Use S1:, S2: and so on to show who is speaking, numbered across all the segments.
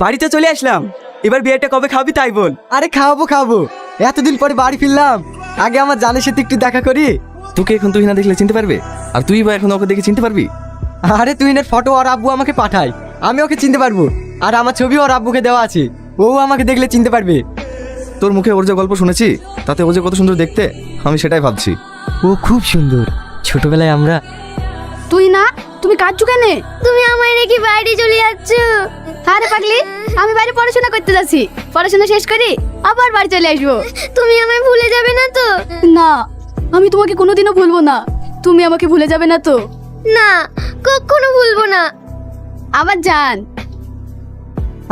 S1: বাড়িতে চলে আসলাম, এবার বিয়েটা কবে খাবি তাই বল।
S2: আরে খাওয়াবো খাওয়াবো, এতদিন পরে বাড়ি ফিরলাম, আগে আমার জানের সাথে একটু দেখা করি।
S3: তোকে এখন তুই না দেখলে চিনতে পারবে, আর তুই বা এখন ওকে দেখে চিনতে পারবি?
S2: আরে তুহিনের ফটো ওর আব্বু আমাকে পাঠায়, আমি ওকে চিনতে পারবো। আর আমার ছবি ওর আব্বুকে দেওয়া আছে, ও আমাকে দেখলে চিনতে পারবে।
S3: তোর মুখে ওর যে গল্প শুনেছি, তাতে ও যে কত সুন্দর দেখতে, আমি সেটাই ভাবছি।
S2: ও খুব সুন্দর, ছোটবেলায় আমরা।
S4: তুই না, তুমি কাঁদছো কেন? তুমি আমায় রেখে বাইরে চলে যাচ্ছ? আরে পাগলি, আমি বাইরে পড়াশোনা করতে যাচ্ছি, পড়াশোনা শেষ করি আবার বাড়ি চলে আসবো। তুমি আমায় ভুলে যাবে না তো? না, আমি তোমাকে কোনোদিনও ভুলবো না। তুমি আমাকে ভুলে যাবে না তো? না, কখনো ভুলবো না। আমার জান।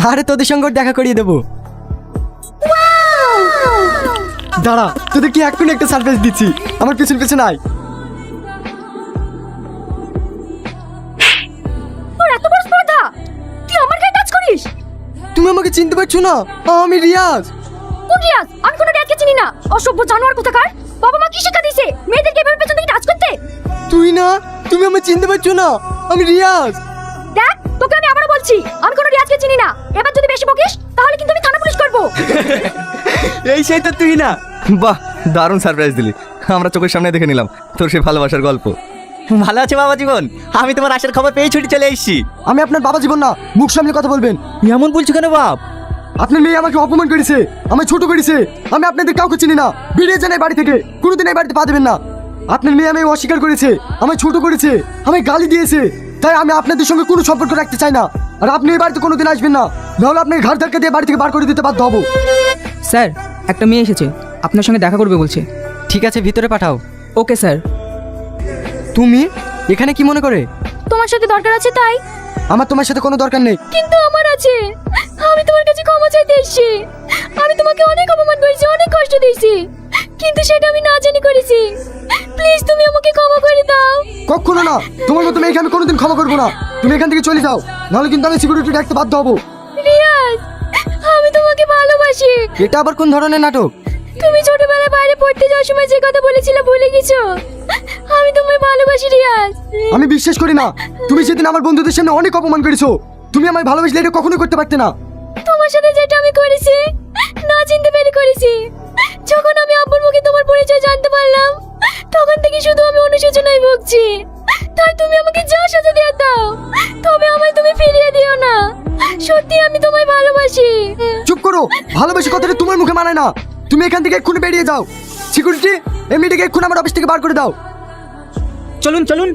S2: আরে তোদের সঙ্গে ওর দেখা করিয়ে দেবো। দাঁড়া, তোদের কি এক্ষুনি একটা সারপ্রাইজ দিচ্ছি, আমার পিছন পিছন আয়।
S4: তোর এত বড় স্পর্ধা, তুই আমার গায়ে টাচ করিস?
S2: তুমি আমাকে চিনতে পারছো না? আমি রিয়াজ।
S4: কোন রিয়াজ? আমি কোনো রিয়াজকে চিনি না, অসভ্য জানোয়ার কোথাকার। বাবা মা কি শিক্ষা দিয়েছে মেয়েদেরকে এভাবে পেছন থেকে টাচ করতে?
S2: তুই না, তুমি আমাকে চিনতে পারছো না? আমি রিয়াজ।
S4: দেখ, তোকে আমি আবারও বলছি, আমি কোনো রিয়াজকে চিনি না। এবার যদি বেশি বকিস তাহলে কিন্তু আমি থানা পুলিশ করবো।
S1: এই সেই তো তুই না।
S3: বাহ, দারুণ সারপ্রাইজ দিলি, আমরা চোখের সামনে দেখে নিলাম তোর সেই ভালোবাসার গল্প।
S1: ভালো আছে বাবা জীবন, আমি তোমার আসার খবর পেয়ে ছুটি চলে এসেছি।
S2: আমি আপনার বাবা জীবন না, মুখ সামনে কথা বলবেন।
S1: এমন বলছো কেন বাপ?
S2: আপনার মেয়ে আমাকে অপমান করেছে, আমায় ছোট করেছে। আমি আপনাদের কাউকে চিনি না, বেরিয়ে যান এই বাড়ি থেকে, কোনোদিন এই বাড়িতে পা দেবেন না। আপনার মেয়ে আমায় অস্বীকার করেছে, আমায় ছোট করেছে, আমায় গালি দিয়েছে। তাই আমি আপনাদের সঙ্গে কোনো সম্পর্ক রাখতে চাই না। আর আপনি এই বাড়িতে কোনোদিন আসবেন না, নাহলে আপনার ঘাড় ধাক্কা দিয়ে বাড়ি থেকে বার করে দিতে বাধ্য হবো।
S5: স্যার, একটা মেয়ে এসেছে, আপনার সঙ্গে দেখা করবে বলছে।
S2: ঠিক আছে, ভিতরে পাঠাও।
S5: Okay sir.
S2: তুমি এখানে কি মনে করে?
S4: তোমার সাথে দরকার আছে তাই।
S2: আমার তোমার সাথে কোনো দরকার নেই।
S4: কিন্তু আমার আছে, আমি তোমার কাছে ক্ষমা চাইতে এসেছি। আমি তোমাকে অনেক অপমান করেছি, অনেক কষ্ট দিয়েছি, কিন্তু সেটা আমি না জানি করেছি। প্লিজ তুমি আমাকে ক্ষমা করে দাও।
S2: কখনো না, তোমার মতো মেয়েকে আমি কোনোদিন ক্ষমা করবো না। তুমি এখান থেকে চলে যাও, নাহলে কিন্তু আমি সিকিউরিটি ডাকতে বাধ্য হবো।
S4: রিয়াজ, আমি তোমাকে ভালোবাসি।
S2: এটা আবার কোন ধরনের নাটক?
S4: তুমি ছোটবেলায় বাইরে পড়তে যাওয়ার সময় যে কথা বলেছিলে ভুলে গেছো? আমি তোমায় ভালোবাসি রিয়াজ।
S2: আমি বিশ্বাস করি না, তুমি সেদিন আমার বন্ধুদের সামনে অনেক অপমান করেছো। তুমি আমায় ভালোবাসলে এটা কখনোই করতে পারতে না।
S4: তোমার সাথে যেটা আমি করেছি, না চিনতে পেরে করেছি। যখন আমি আব্বুর মুখে তোমার পরিচয় জানতে পারলাম, তখন থেকে শুধু আমি অনুশোচনায় ভুগছি। তাই তুমি আমাকে যা সাজা দিয়ে দাও, তবে আমায় তুমি ফিরিয়ে দিও না। সত্যি আমি তোমায় ভালোবাসি।
S2: চুপ করো, ভালোবাসি কথাটা তোমার মুখে মানায় না। তুমি এখান থেকে এক্ষুনি বেরিয়ে যাও। সিকিউরিটি, এই মেয়েটাকে এক্ষুনি আমার অফিস থেকে বার করে দাও।
S1: চলুন চলুন।